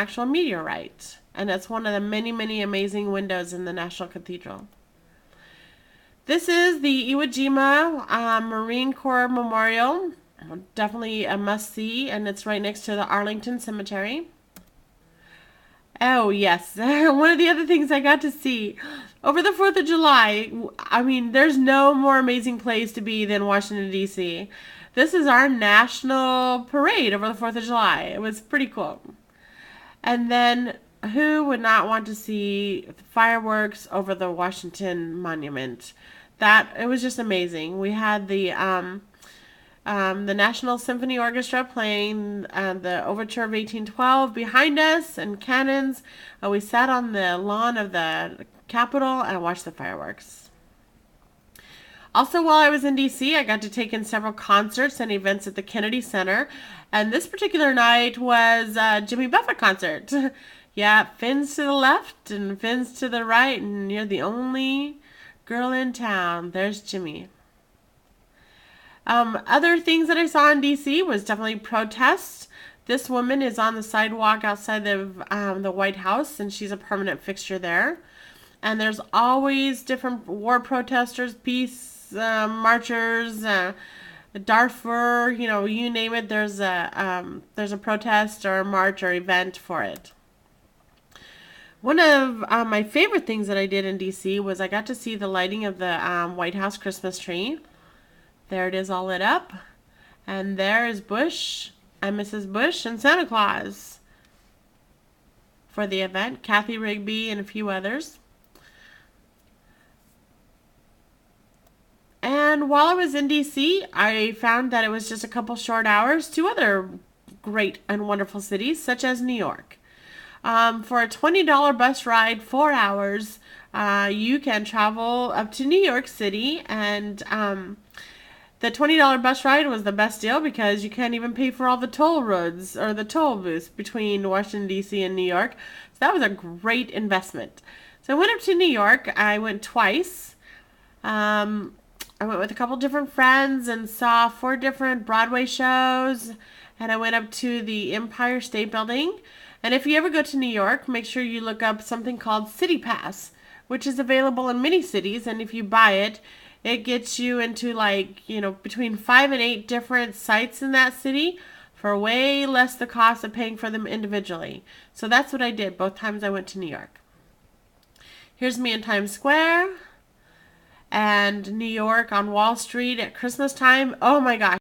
actual meteorite. And it's one of the many, many amazing windows in the National Cathedral. This is the Iwo Jima Marine Corps Memorial. Definitely a must-see, and it's right next to the Arlington Cemetery. Oh, yes. One of the other things I got to see over the 4th of July, I mean, there's no more amazing place to be than Washington, D.C. This is our national parade over the 4th of July. It was pretty cool. And then who would not want to see fireworks over the Washington Monument? It was just amazing. We had the National Symphony Orchestra playing the Overture of 1812 behind us and cannons. We sat on the lawn of the Capitol and watched the fireworks. Also, while I was in D.C., I got to take in several concerts and events at the Kennedy Center. And this particular night was a Jimmy Buffett concert. Yeah, fins to the left and fins to the right, and you're the only girl in town. There's Jimmy. Other things that I saw in D.C. was definitely protests. This woman is on the sidewalk outside the White House, and she's a permanent fixture there. And there's always different war protesters, peace marchers, Darfur, you name it. There's a protest or a march or event for it. One of my favorite things that I did in D.C. was I got to see the lighting of the White House Christmas tree. There it is all lit up. And there is Bush and Mrs. Bush and Santa Claus for the event. Kathy Rigby and a few others. And while I was in D.C., I found that it was just a couple short hours to other great and wonderful cities, such as New York. For a $20 bus ride, 4 hours, you can travel up to New York City, and the $20 bus ride was the best deal because you can't even pay for all the toll roads or the toll booths between Washington, D.C. and New York. So that was a great investment. So I went up to New York. I went twice. I went with a couple different friends and saw 4 different Broadway shows. And I went up to the Empire State Building. And if you ever go to New York, make sure you look up something called City Pass, which is available in many cities. And if you buy it, it gets you into between 5 and 8 different sites in that city for way less the cost of paying for them individually. So that's what I did both times I went to New York. Here's me in Times Square and New York on Wall Street at Christmas time. Oh my gosh.